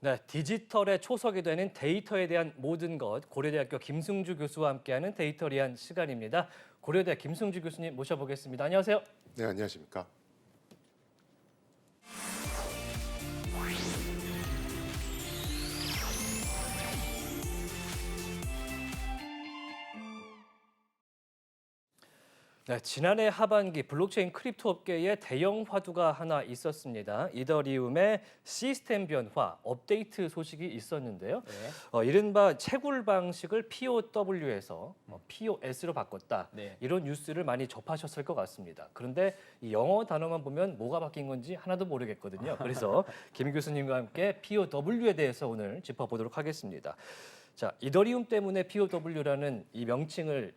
네, 디지털의 초석이 되는 데이터에 대한 모든 것, 고려대학교 김승주 교수와 함께하는 데이터리안 시간입니다. 고려대 김승주 교수님 모셔보겠습니다. 안녕하세요. 네, 안녕하십니까. 네, 지난해 하반기 블록체인 크립토 업계에 대형 화두가 하나 있었습니다. 이더리움의 시스템 변화, 업데이트 소식이 있었는데요. 이른바 채굴 방식을 POW에서 POS로 바꿨다. 네. 이런 뉴스를 많이 접하셨을 것 같습니다. 그런데 이 영어 단어만 보면 뭐가 바뀐 건지 하나도 모르겠거든요. 그래서 김 교수님과 함께 POW에 대해서 오늘 짚어보도록 하겠습니다. 자, 이더리움 때문에 POW라는 이 명칭을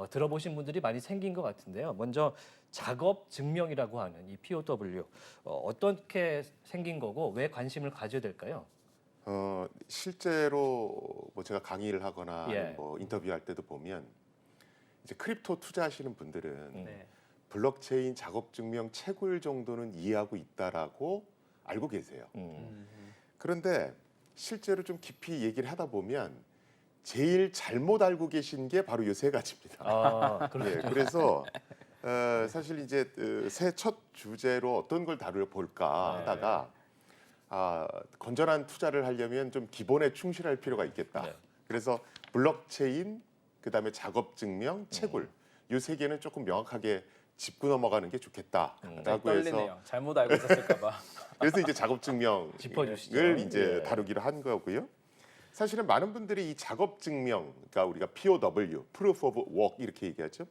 들어보신 분들이 많이 생긴 것 같은데요. 먼저 작업 증명이라고 하는 이 POW 어떻게 생긴 거고 왜 관심을 가져야 될까요? 실제로 뭐 제가 강의를 하거나 예. 뭐 인터뷰할 때도 보면 이제 크립토 투자하시는 분들은 네. 블록체인 작업 증명 채굴 정도는 이해하고 있다라고 알고 계세요. 그런데 실제로 좀 깊이 얘기를 하다 보면 제일 잘못 알고 계신 게 바로 이 세 가지입니다. 아, 그렇죠. 예, 그래서 사실 이제 새 첫 주제로 어떤 걸 다뤄볼까 하다가 건전한 투자를 하려면 좀 기본에 충실할 필요가 있겠다. 네. 그래서 블록체인, 그다음에 작업 증명, 채굴 이 세 개는 조금 명확하게 짚고 넘어가는 게 좋겠다라고 해서 떨리네요. 잘못 알고 있었을까봐. 그래서 이제 작업 증명을 짚어주시죠. 이제 예. 다루기로 한 거고요. 사실은 많은 분들이 이 작업 증명, 그러니까 우리가 POW, Proof of Work 이렇게 얘기하죠.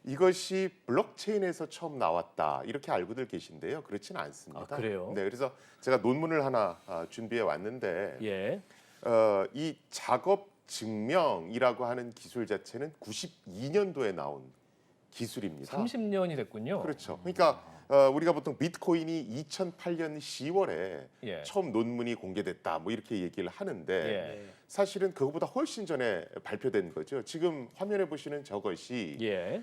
이것이 블록체인에서 처음 나왔다 이렇게 알고들 계신데요. 그렇지는 않습니다. 아, 그래요? 네, 그래서 제가 논문을 하나 준비해 왔는데 예. 이 작업 증명이라고 하는 기술 자체는 92년도에 나온 기술입니다. 30년이 됐군요. 그렇죠. 그러니까 우리가 보통 비트코인이 2008년 10월에 예. 처음 논문이 공개됐다 뭐 이렇게 얘기를 하는데 예. 사실은 그거보다 훨씬 전에 발표된 거죠. 지금 화면에 보시는 저것이 예.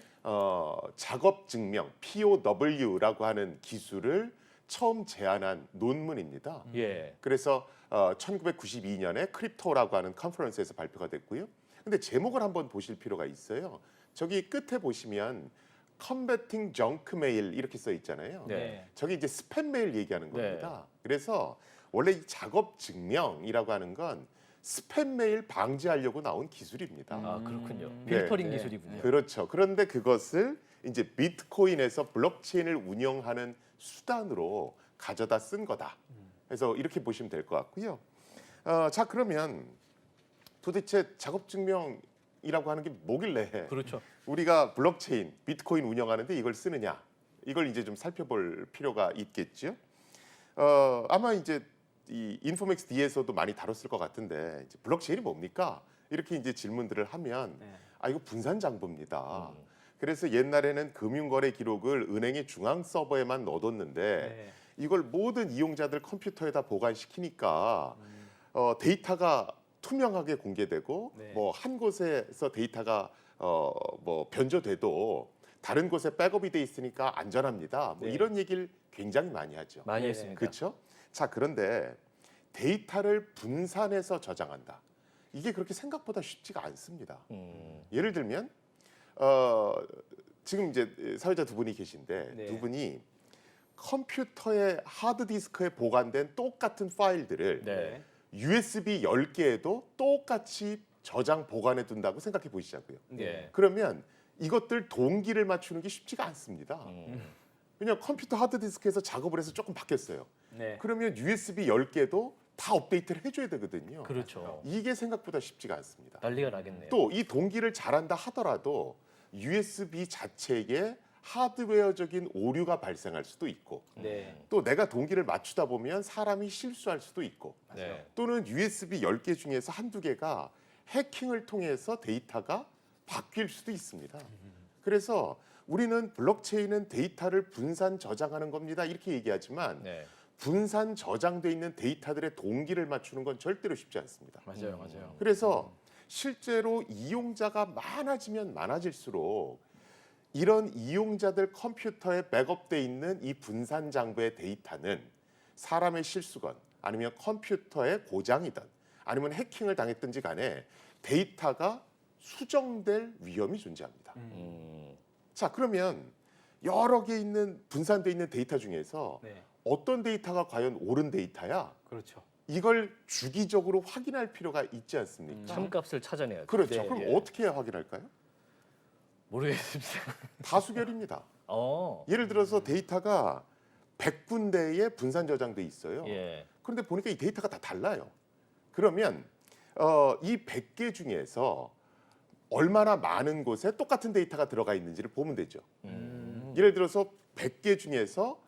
작업 증명 POW라고 하는 기술을 처음 제안한 논문입니다. 예. 그래서 1992년에 크립토라고 하는 컨퍼런스에서 발표가 됐고요. 근데 제목을 한번 보실 필요가 있어요. 저기 끝에 보시면 Combating Junk Mail 이렇게 써 있잖아요. 네. 저게 이제 스팸 메일 얘기하는 네. 겁니다. 그래서 원래 이 작업 증명이라고 하는 건 스팸 메일 방지하려고 나온 기술입니다. 아, 그렇군요. 네. 필터링 네. 기술이군요. 그렇죠. 그런데 그것을 이제 비트코인에서 블록체인을 운영하는 수단으로 가져다 쓴 거다. 그래서 이렇게 보시면 될 것 같고요. 자, 그러면 도대체 작업 증명이라고 하는 게 뭐길래 그렇죠. 우리가 블록체인, 비트코인 운영하는데 이걸 쓰느냐? 이걸 이제 좀 살펴볼 필요가 있겠죠. 아마 이제 이 인포맥스 D에서도 많이 다뤘을 것 같은데 이제 블록체인이 뭡니까? 이렇게 이제 질문들을 하면 이거 분산 장부입니다. 그래서 옛날에는 금융거래 기록을 은행의 중앙 서버에만 넣어뒀는데 이걸 모든 이용자들 컴퓨터에다 보관시키니까 데이터가 투명하게 공개되고 네. 뭐 한 곳에서 데이터가 뭐 변조돼도 다른 곳에 백업이 돼 있으니까 안전합니다. 뭐 네. 이런 얘기를 굉장히 많이 하죠. 많이 네. 했습니다. 그렇죠? 자, 그런데 데이터를 분산해서 저장한다. 이게 그렇게 생각보다 쉽지가 않습니다. 예를 들면 지금 이제 사회자 두 분이 계신데 네. 두 분이 컴퓨터의 하드디스크에 보관된 똑같은 파일들을 네. USB 10개에도 똑같이 저장 보관해 둔다고 생각해 보시자고요. 네. 그러면 이것들 동기를 맞추는 게 쉽지가 않습니다. 왜냐하면 컴퓨터 하드디스크에서 작업을 해서 조금 바뀌었어요. 네. 그러면 USB 10개도 다 업데이트를 해줘야 되거든요. 그렇죠. 이게 생각보다 쉽지가 않습니다. 난리가 나겠네요. 또 이 동기를 잘한다 하더라도 USB 자체에 하드웨어적인 오류가 발생할 수도 있고 네. 또 내가 동기를 맞추다 보면 사람이 실수할 수도 있고 네. 또는 USB 10개 중에서 한두 개가 해킹을 통해서 데이터가 바뀔 수도 있습니다. 그래서 우리는 블록체인은 데이터를 분산 저장하는 겁니다. 이렇게 얘기하지만 네. 분산 저장돼 있는 데이터들의 동기를 맞추는 건 절대로 쉽지 않습니다. 맞아요, 맞아요. 그래서 실제로 이용자가 많아지면 많아질수록 이런 이용자들 컴퓨터에 백업돼 있는 이 분산 장부의 데이터는 사람의 실수건 아니면 컴퓨터의 고장이든 아니면 해킹을 당했든지 간에 데이터가 수정될 위험이 존재합니다. 자, 그러면 여러 개 있는 분산돼 있는 데이터 중에서 네. 어떤 데이터가 과연 옳은 데이터야? 그렇죠. 이걸 주기적으로 확인할 필요가 있지 않습니까? 참값을 찾아내야죠. 그렇죠. 네, 그럼 예. 어떻게 해야 확인할까요? 모르겠습니다. 다수결입니다. 어. 예를 들어서 데이터가 100군데에 분산 저장돼 있어요. 예. 그런데 보니까 이 데이터가 다 달라요. 그러면 이 100개 중에서 얼마나 많은 곳에 똑같은 데이터가 들어가 있는지를 보면 되죠. 예를 들어서 100개 중에서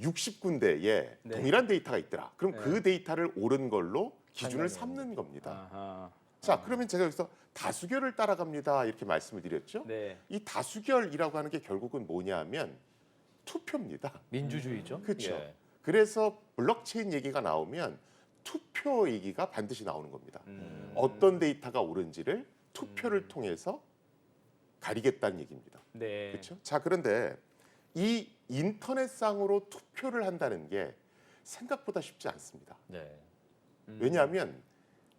60군데에 네. 동일한 데이터가 있더라. 그럼 네. 그 데이터를 옳은 걸로 기준을 판단해요. 삼는 겁니다. 아하. 자, 그러면 제가 여기서 다수결을 따라갑니다. 이렇게 말씀을 드렸죠. 네. 이 다수결이라고 하는 게 결국은 뭐냐면 투표입니다. 민주주의죠. 그렇죠. 예. 그래서 블록체인 얘기가 나오면 투표 얘기가 반드시 나오는 겁니다. 음. 어떤 데이터가 옳은지를 투표를 통해서 가리겠다는 얘기입니다. 네. 그렇죠? 자, 그런데 이 인터넷상으로 투표를 한다는 게 생각보다 쉽지 않습니다. 네. 왜냐하면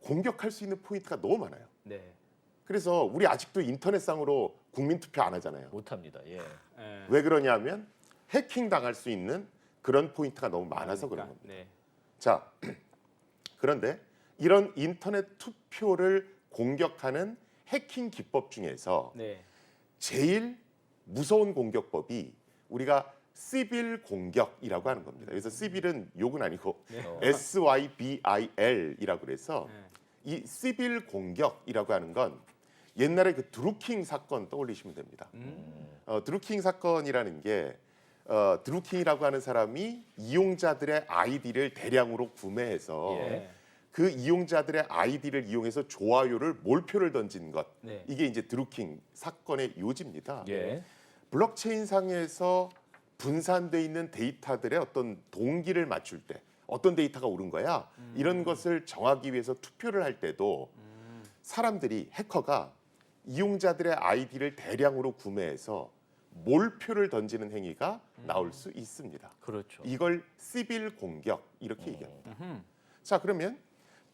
공격할 수 있는 포인트가 너무 많아요. 네. 그래서 우리 아직도 인터넷상으로 국민 투표 안 하잖아요. 못합니다. 예. 네. 왜 그러냐면 해킹 당할 수 있는 그런 포인트가 너무 많아서 그런 그러니까, 겁니다. 네. 자, 그런데 이런 인터넷 투표를 공격하는 해킹 기법 중에서 네. 제일 무서운 공격법이 우리가 시빌 공격이라고 하는 겁니다. 그래서 시빌은 욕은 아니고 어. SYBIL이라고 그래서 네. 이 시빌 공격이라고 하는 건 옛날에 그 드루킹 사건 떠올리시면 됩니다. 드루킹 사건이라는 게 드루킹이라고 하는 사람이 이용자들의 아이디를 대량으로 구매해서 예. 그 이용자들의 아이디를 이용해서 좋아요를 몰표를 던진 것. 네. 이게 이제 드루킹 사건의 요지입니다. 예. 블록체인 상에서 분산돼 있는 데이터들의 어떤 동기를 맞출 때 어떤 데이터가 옳은 거야? 이런 것을 정하기 위해서 투표를 할 때도 사람들이 해커가 이용자들의 아이디를 대량으로 구매해서 몰표를 던지는 행위가 나올 수 있습니다. 그렇죠. 이걸 시빌 공격 이렇게 얘기합니다. 음흠. 자, 그러면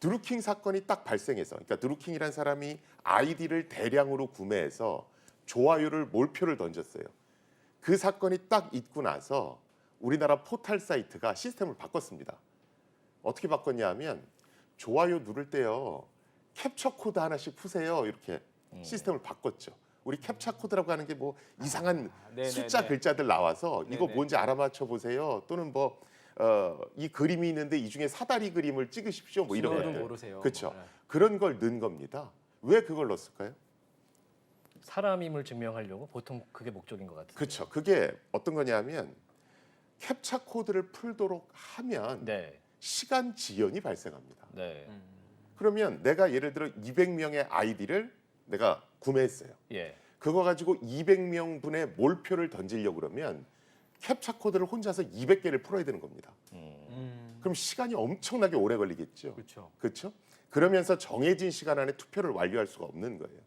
드루킹 사건이 딱 발생해서, 그러니까 드루킹이라는 사람이 아이디를 대량으로 구매해서 좋아요를 몰표를 던졌어요. 그 사건이 딱 있고 나서 우리나라 포털 사이트가 시스템을 바꿨습니다. 어떻게 바꿨냐 하면 좋아요 누를 때요 캡처 코드 하나씩 푸세요 이렇게 시스템을 바꿨죠. 우리 캡처 코드라고 하는 게 뭐 이상한 네네네. 숫자 글자들 나와서 이거 네네. 뭔지 알아맞혀 보세요. 또는 뭐 이 그림이 있는데 이 중에 사다리 그림을 찍으십시오. 뭐 이런 신호를 것들. 모르세요. 그렇죠. 네. 그런 걸 넣은 겁니다. 왜 그걸 넣었을까요? 사람임을 증명하려고 보통 그게 목적인 것 같아요. 그렇죠. 그게 어떤 거냐면 캡처 코드를 풀도록 하면 네. 시간 지연이 발생합니다. 네. 그러면 내가 예를 들어 200명의 아이디를 내가 구매했어요. 예. 그거 가지고 200명분의 몰표를 던지려고 그러면 캡처 코드를 혼자서 200개를 풀어야 되는 겁니다. 그럼 시간이 엄청나게 오래 걸리겠죠. 그렇죠. 그렇죠? 그러면서 정해진 시간 안에 투표를 완료할 수가 없는 거예요.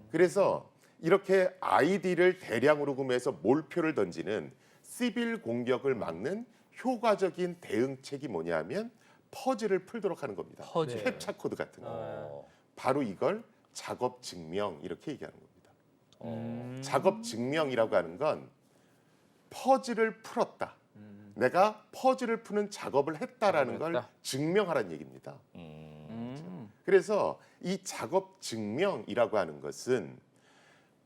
그래서 이렇게 아이디를 대량으로 구매해서 몰표를 던지는 시빌 공격을 막는 효과적인 대응책이 뭐냐면 퍼즐을 풀도록 하는 겁니다. 퍼즐. 캡처 코드 같은 거. 어. 바로 이걸 작업 증명 이렇게 얘기하는 겁니다. 어. 작업 증명이라고 하는 건 퍼즐을 풀었다. 내가 퍼즐을 푸는 작업을 했다라는 걸 작업했다. 증명하라는 얘기입니다. 음. 그래서 이 작업 증명이라고 하는 것은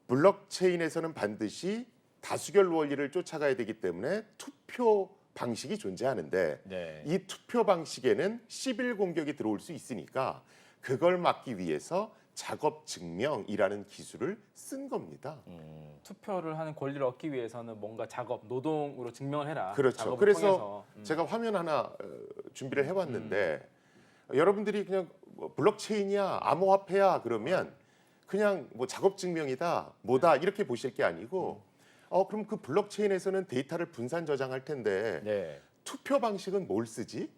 블록체인에서는 반드시 다수결 원리를 쫓아가야 되기 때문에 투표 방식이 존재하는데 네. 이 투표 방식에는 시빌 공격이 들어올 수 있으니까 그걸 막기 위해서 작업 증명이라는 기술을 쓴 겁니다. 투표를 하는 권리를 얻기 위해서는 뭔가 작업, 노동으로 증명을 해라. 그렇죠. 작업을 그래서 통해서. 제가 화면 하나 준비를 해왔는데 여러분들이 그냥 뭐 블록체인이야, 암호화폐야 그러면 그냥 뭐 작업 증명이다, 뭐다 이렇게 보실 게 아니고 그럼 그 블록체인에서는 데이터를 분산 저장할 텐데 네. 투표 방식은 뭘 쓰지?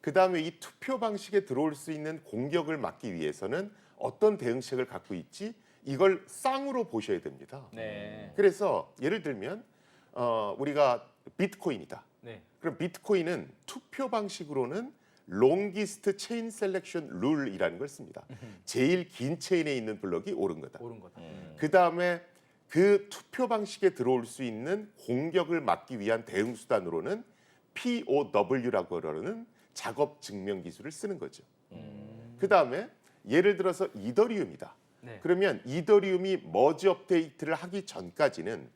그 다음에 이 투표 방식에 들어올 수 있는 공격을 막기 위해서는 어떤 대응책을 갖고 있지? 이걸 쌍으로 보셔야 됩니다. 네. 그래서 예를 들면 우리가 비트코인이다. 네. 그럼 비트코인은 투표 방식으로는 longest chain selection rule이라는 걸 씁니다. 제일 긴 체인에 있는 블럭이 옳은 거다. 옳은 거다. 그 다음에 그 투표 방식에 들어올 수 있는 공격을 막기 위한 대응 수단으로는 POW라고 하는 작업 증명 기술을 쓰는 거죠. 그 다음에 예를 들어서 이더리움이다. 네. 그러면 이더리움이 머지 업데이트를 하기 전까지는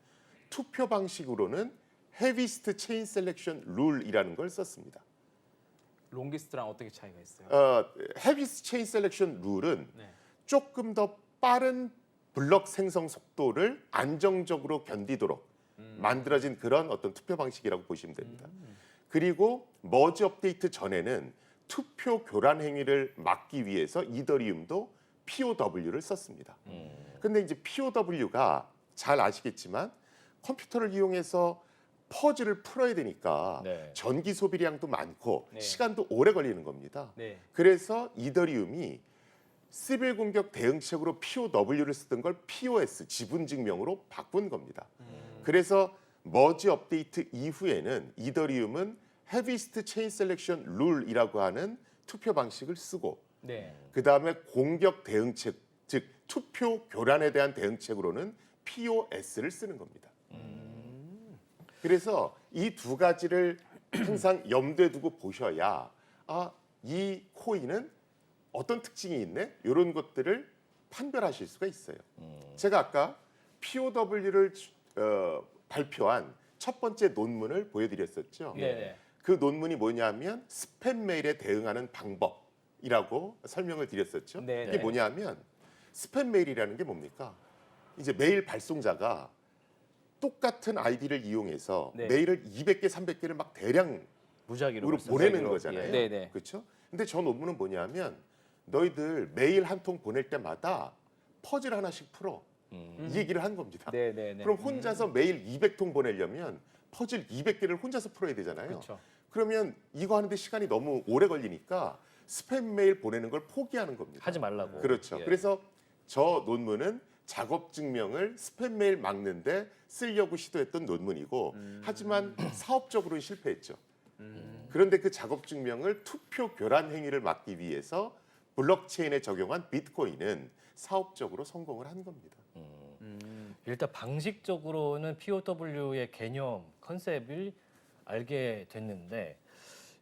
투표 방식으로는 heaviest chain selection rule이라는 걸 썼습니다. 롱기스트랑 어떻게 차이가 있어요? heaviest chain selection rule은 네. 조금 더 빠른 블럭 생성 속도를 안정적으로 견디도록 만들어진 그런 어떤 투표 방식이라고 보시면 됩니다. 그리고 머지 업데이트 전에는 투표 교란 행위를 막기 위해서 이더리움도 POW를 썼습니다. 근데 이제 POW가 잘 아시겠지만 컴퓨터를 이용해서 퍼즐을 풀어야 되니까 네. 전기 소비량도 많고 네. 시간도 오래 걸리는 겁니다. 네. 그래서 이더리움이 시빌 공격 대응책으로 POW를 쓰던 걸 POS 지분 증명으로 바꾼 겁니다. 그래서 머지 업데이트 이후에는 이더리움은 heaviest chain selection rule이라고 하는 투표 방식을 쓰고 네. 그 다음에 공격 대응책, 즉 투표 교란에 대한 대응책으로는 POS를 쓰는 겁니다. 그래서 이 두 가지를 항상 염두에 두고 보셔야 이 코인은 어떤 특징이 있네? 이런 것들을 판별하실 수가 있어요. 제가 아까 POW를 발표한 첫 번째 논문을 보여드렸었죠. 네. 그 논문이 뭐냐면 스팸 메일에 대응하는 방법이라고 설명을 드렸었죠. 네, 이게 네. 뭐냐면 스팸 메일이라는 게 뭡니까? 이제 메일 발송자가 똑같은 아이디를 이용해서 네. 메일을 200개, 300개를 막 대량으로 무작위로 보내는 무작위로. 거잖아요. 예. 네, 네. 그렇죠? 근데 저 논문은 뭐냐면 너희들 메일 한 통 보낼 때마다 퍼즐 하나씩 풀어. 이 얘기를 한 겁니다. 네, 네, 네. 그럼 혼자서 매일 200통 보내려면 퍼즐 200개를 혼자서 풀어야 되잖아요. 그렇죠. 그러면 이거 하는데 시간이 너무 오래 걸리니까 스팸 메일 보내는 걸 포기하는 겁니다. 하지 말라고. 그렇죠. 예. 그래서 저 논문은 작업 증명을 스팸 메일 막는데 쓰려고 시도했던 논문이고 하지만 사업적으로는 실패했죠. 그런데 그 작업 증명을 투표 교란 행위를 막기 위해서 블록체인에 적용한 비트코인은 사업적으로 성공을 한 겁니다. 일단 방식적으로는 POW의 개념, 컨셉을 알게 됐는데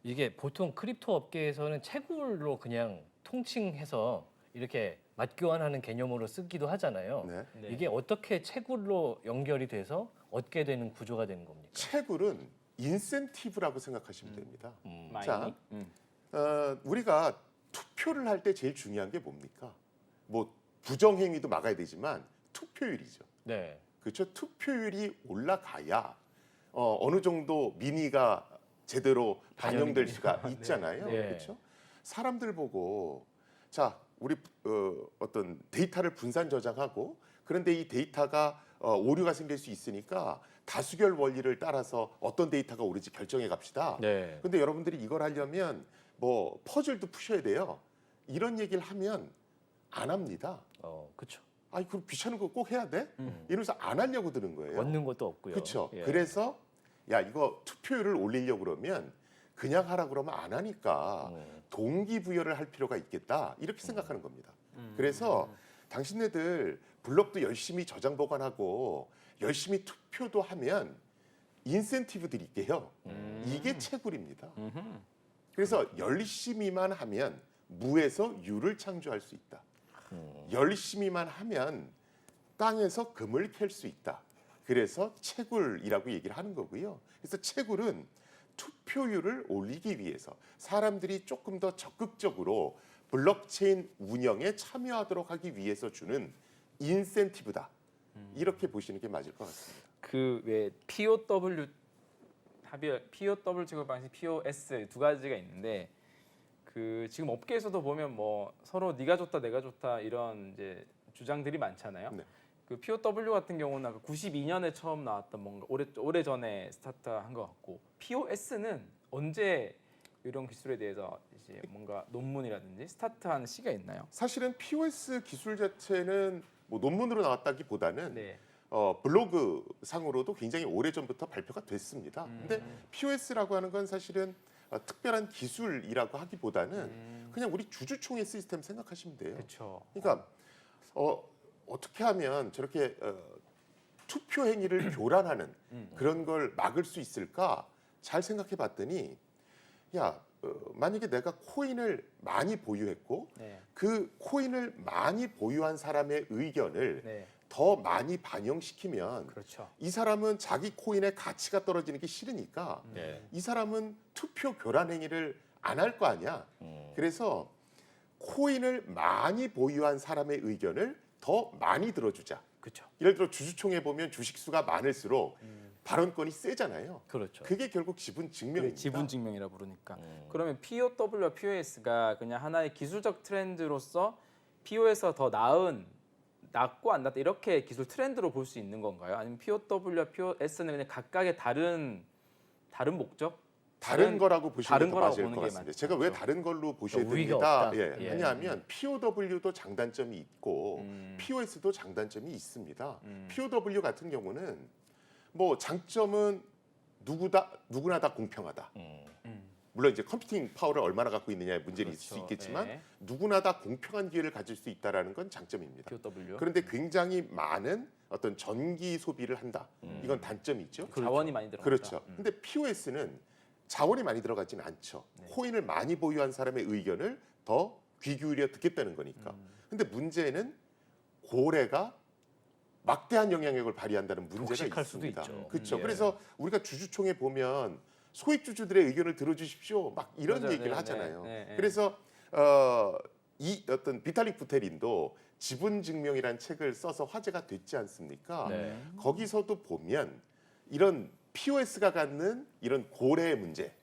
이게 보통 크립토 업계에서는 채굴로 그냥 통칭해서 이렇게 맞교환하는 개념으로 쓰기도 하잖아요. 네. 네. 이게 어떻게 채굴로 연결이 돼서 얻게 되는 구조가 되는 겁니까? 채굴은 인센티브라고 생각하시면 됩니다. 마이닝? 자, 우리가 투표를 할 때 제일 중요한 게 뭡니까? 뭐 부정행위도 막아야 되지만 투표율이죠. 네. 그렇죠? 투표율이 올라가야 어느 정도 민의가 제대로 반영될 수가 있잖아요. 네. 그렇죠? 사람들 보고 자 우리 어떤 데이터를 분산 저장하고 그런데 이 데이터가 오류가 생길 수 있으니까 다수결 원리를 따라서 어떤 데이터가 옳은지 결정해 갑시다. 네. 근데 여러분들이 이걸 하려면 뭐 퍼즐도 푸셔야 돼요. 이런 얘기를 하면 안 합니다. 그렇죠. 아니 그럼 귀찮은 거 꼭 해야 돼? 이러면서 안 하려고 드는 거예요. 얻는 것도 없고요. 그렇죠. 예. 그래서 야 이거 투표율을 올리려고 그러면 그냥 하라 그러면 안 하니까 동기부여를 할 필요가 있겠다 이렇게 생각하는 겁니다. 그래서 당신네들 블록도 열심히 저장 보관하고 열심히 투표도 하면 인센티브 드릴게요. 이게 채굴입니다. 그래서 열심히만 하면 무에서 유를 창조할 수 있다. 열심히만 하면 땅에서 금을 캘 수 있다. 그래서 채굴이라고 얘기를 하는 거고요. 그래서 채굴은 투표율을 올리기 위해서 사람들이 조금 더 적극적으로 블록체인 운영에 참여하도록 하기 위해서 주는 인센티브다. 이렇게 보시는 게 맞을 것 같습니다. 그 왜 POW 합의 POW 지급 방식 POS 두 가지가 있는데 그 지금 업계에서도 보면 뭐 서로 네가 좋다 내가 좋다 이런 이제 주장들이 많잖아요. 네. 그 POW 같은 경우는 아까 92년에 처음 나왔던 뭔가 오래 전에 스타트한 것 같고 POS는 언제 이런 기술에 대해서 이제 뭔가 논문이라든지 스타트한 시가 있나요? 사실은 POS 기술 자체는 뭐 논문으로 나왔다기보다는 네. 블로그 상으로도 굉장히 오래전부터 발표가 됐습니다. 근데 POS라고 하는 건 사실은 특별한 기술이라고 하기보다는 그냥 우리 주주총회 시스템 생각하시면 돼요. 그렇죠. 그러니까 어떻게 하면 저렇게 투표 행위를 교란하는 그런 걸 막을 수 있을까 잘 생각해 봤더니 만약에 내가 코인을 많이 보유했고 네. 그 코인을 많이 보유한 사람의 의견을 네. 더 많이 반영시키면 그렇죠. 이 사람은 자기 코인의 가치가 떨어지는 게 싫으니까 네. 이 사람은 투표 교란 행위를 안 할 거 아니야. 그래서 코인을 많이 보유한 사람의 의견을 더 많이 들어주자. 그렇죠. 예를 들어 주주총회 보면 주식 수가 많을수록 발언권이 세잖아요. 그렇죠. 그게 결국 지분 증명입니다. 지분 증명이라 부르니까. 그러면 POW와 POS가 그냥 하나의 기술적 트렌드로서 POS가 더 낫고 안 낫다 이렇게 기술 트렌드로 볼 수 있는 건가요? 아니면 POW와 POS는 그냥 각각의 다른 목적? 다른 거라고 보시면 더 거라고 맞을 보는 것 게 같습니다. 맞죠. 제가 왜 다른 걸로 보셔야 우위가 됩니다. 없다. 예, 예. 왜냐하면 POW도 장단점이 있고 POS도 장단점이 있습니다. POW 같은 경우는 뭐 장점은 누구나 다 공평하다. 물론 이제 컴퓨팅 파워를 얼마나 갖고 있느냐의 문제는 있을 수 그렇죠. 있겠지만 네. 누구나 다 공평한 기회를 가질 수 있다라는 건 장점입니다. POW. 그런데 굉장히 많은 어떤 전기 소비를 한다. 이건 단점이죠. 자원이 많이 들어간다. 그렇죠. 근데 POS는 자원이 많이 들어가지는 않죠. 코인을 많이 보유한 사람의 의견을 더 귀 기울여 듣겠다는 거니까. 근데 문제는 고래가 막대한 영향력을 발휘한다는 문제가 독식할 수도 있습니다. 있죠. 그렇죠. 예. 그래서 우리가 주주총회 보면 소액 주주들의 의견을 들어주십시오. 막 이런 맞아요. 얘기를 네, 하잖아요. 네, 네. 그래서 이 어떤 비탈릭 부테린도 지분 증명이라는 책을 써서 화제가 됐지 않습니까? 네. 거기서도 보면 이런 POS가 갖는 이런 고래의 문제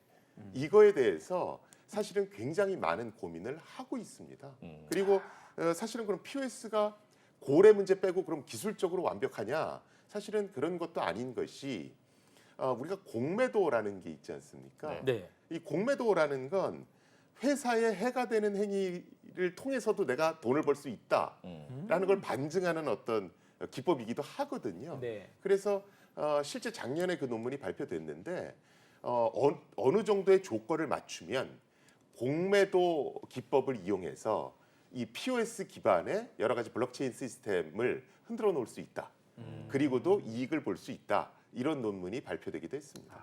이거에 대해서 사실은 굉장히 많은 고민을 하고 있습니다. 그리고 사실은 그럼 POS가 고래 문제 빼고 그럼 기술적으로 완벽하냐? 사실은 그런 것도 아닌 것이 우리가 공매도라는 게 있지 않습니까? 네. 이 공매도라는 건 회사에 해가 되는 행위를 통해서도 내가 돈을 벌 수 있다라는 걸 반증하는 어떤 기법이기도 하거든요. 네. 그래서 실제 작년에 그 논문이 발표됐는데 어느 정도의 조건을 맞추면 공매도 기법을 이용해서 이 POS 기반의 여러 가지 블록체인 시스템을 흔들어 놓을 수 있다. 그리고도 이익을 볼 수 있다. 이런 논문이 발표되기도 했습니다.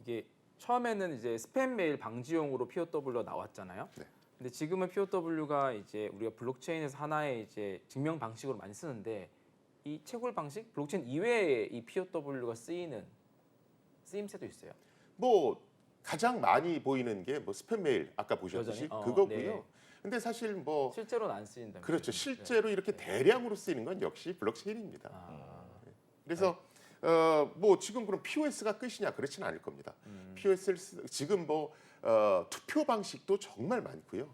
이게 처음에는 이제 스팸 메일 방지용으로 POW가 나왔잖아요. 네. 근데 지금은 POW가 이제 우리가 블록체인에서 하나의 이제 증명 방식으로 많이 쓰는데 이 채굴 방식, 블록체인 이외에 이 POW가 쓰임새도 있어요. 뭐 가장 많이 보이는 게 뭐 스팸 메일 아까 보셨듯이 여전히? 그거고요. 네. 근데 사실 뭐 실제로는 안 쓰인다. 그렇죠. 실제로 이렇게 대량으로 쓰이는 건 역시 블록체인입니다. 그래서 뭐 지금 그럼 POS가 끝이냐 그렇지는 않을 겁니다. POS를 지금 뭐 투표 방식도 정말 많고요.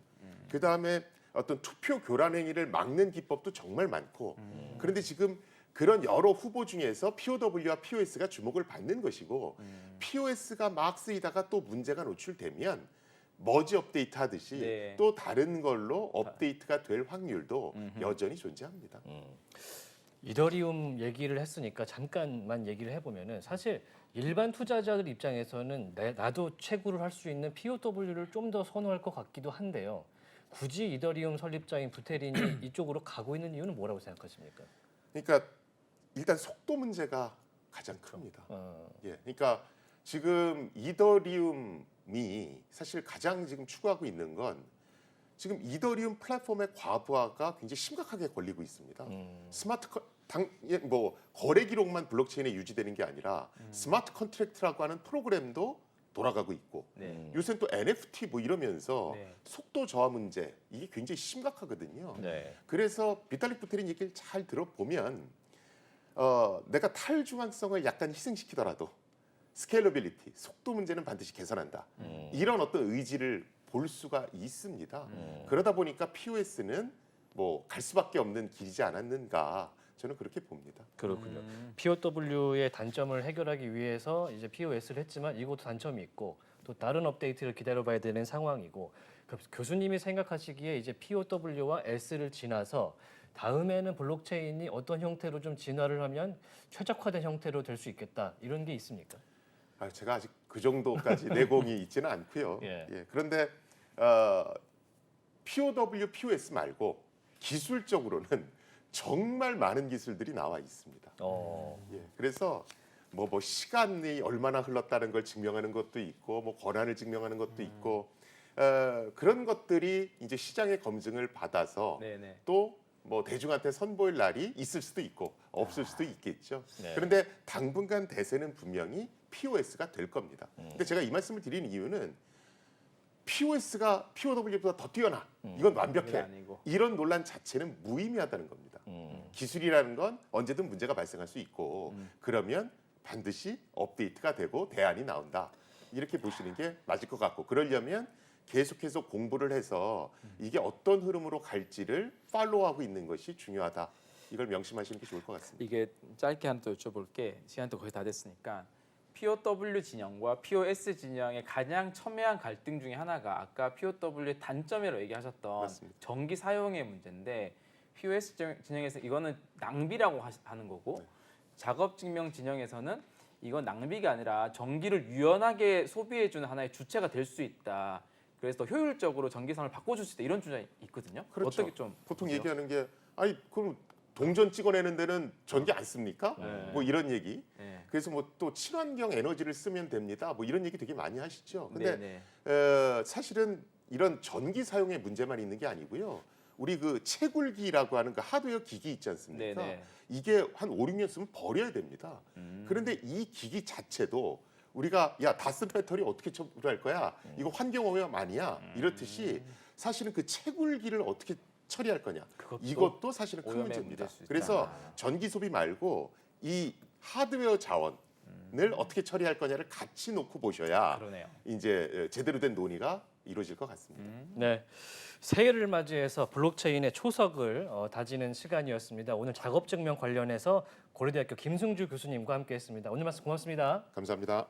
그 다음에 어떤 투표 교란 행위를 막는 기법도 정말 많고. 그런데 지금 그런 여러 후보 중에서 POW와 POS가 주목을 받는 것이고 POS가 막 쓰이다가 또 문제가 노출되면 머지 업데이트 하듯이 네. 또 다른 걸로 업데이트가 될 확률도 여전히 존재합니다. 이더리움 얘기를 했으니까 잠깐만 얘기를 해보면은 사실 일반 투자자들 입장에서는 나도 채굴을 할 수 있는 POW를 좀 더 선호할 것 같기도 한데요. 굳이 이더리움 설립자인 부테린이 이쪽으로 가고 있는 이유는 뭐라고 생각하십니까? 그러니까 일단 속도 문제가 가장 큽니다. 예, 그러니까 지금 이더리움이 사실 가장 지금 추구하고 있는 건 지금 이더리움 플랫폼의 과부하가 굉장히 심각하게 걸리고 있습니다. 뭐 거래 기록만 블록체인에 유지되는 게 아니라 스마트 컨트랙트라고 하는 프로그램도 돌아가고 있고 네. 요새는 또 NFT 뭐 이러면서 네. 속도 저하 문제 이게 굉장히 심각하거든요. 네. 그래서 비탈릭 부테린 얘기를 잘 들어보면 내가 탈중앙성을 약간 희생시키더라도 스케일러빌리티, 속도 문제는 반드시 개선한다. 이런 어떤 의지를 볼 수가 있습니다. 그러다 보니까 POS는 뭐 갈 수밖에 없는 길이지 않았는가 저는 그렇게 봅니다. 그렇군요. POW의 단점을 해결하기 위해서 이제 POS를 했지만 이것도 단점이 있고 또 다른 업데이트를 기다려봐야 되는 상황이고 교수님이 생각하시기에 이제 POW와 S를 지나서 다음에는 블록체인이 어떤 형태로 좀 진화를 하면 최적화된 형태로 될 수 있겠다 이런 게 있습니까? 제가 아직 그 정도까지 내공이 있지는 않고요. 예. 그런데 POW, POS 말고 기술적으로는 정말 많은 기술들이 나와 있습니다. 그래서 뭐 시간이 얼마나 흘렀다는 걸 증명하는 것도 있고, 뭐 권한을 증명하는 것도 있고, 그런 것들이 이제 시장의 검증을 받아서 네네. 또 뭐 대중한테 선보일 날이 있을 수도 있고 없을 수도 있겠죠. 네. 그런데 당분간 대세는 분명히 POS가 될 겁니다. 근데 제가 이 말씀을 드리는 이유는 POS가 POW보다 더 뛰어나, 이건 완벽해, 아니고. 이런 논란 자체는 무의미하다는 겁니다. 기술이라는 건 언제든 문제가 발생할 수 있고 그러면 반드시 업데이트가 되고 대안이 나온다, 이렇게 보시는 게 맞을 것 같고, 그러려면 계속해서 공부를 해서 이게 어떤 흐름으로 갈지를 팔로우하고 있는 것이 중요하다, 이걸 명심하시는 게 좋을 것 같습니다. 이게 짧게 하나 더 여쭤볼게. 시간도 거의 다 됐으니까. POW 진영과 POS 진영의 가장 첨예한 갈등 중에 하나가 아까 POW의 단점이라고 얘기하셨던 맞습니다. 전기 사용의 문제인데, POS 진영에서 이거는 낭비라고 하는 거고, 작업 증명 진영에서는 이건 낭비가 아니라 전기를 유연하게 소비해주는 하나의 주체가 될 수 있다. 그래서 더 효율적으로 전기선을 바꿔줄 수 있다, 이런 주장이 있거든요. 그렇죠. 어떻게 좀 보통 보세요? 얘기하는 게 그럼 동전 찍어내는 데는 전기 안 씁니까? 뭐 이런 얘기. 네. 그래서 뭐 또 친환경 에너지를 쓰면 됩니다, 뭐 이런 얘기 되게 많이 하시죠. 근데 네네. 사실은 이런 전기 사용의 문제만 있는 게 아니고요. 우리 그 채굴기라고 하는 그 하드웨어 기기 있지 않습니까? 네네. 이게 한 5, 6년 쓰면 버려야 됩니다. 그런데 이 기기 자체도 우리가 다 쓴 배터리 어떻게 처리할 거야? 이거 환경오염 아니야? 이렇듯이 사실은 그 채굴기를 어떻게 처리할 거냐? 이것도 사실은 큰 오염의 문제입니다. 문제일 수 있다. 그래서 전기 소비 말고 이 하드웨어 자원을 어떻게 처리할 거냐를 같이 놓고 보셔야 그러네요. 이제 제대로 된 논의가 이루어질 것 같습니다. 네. 새해를 맞이해서 블록체인의 초석을 다지는 시간이었습니다. 오늘 작업 증명 관련해서 고려대학교 김승주 교수님과 함께했습니다. 오늘 말씀 고맙습니다. 감사합니다.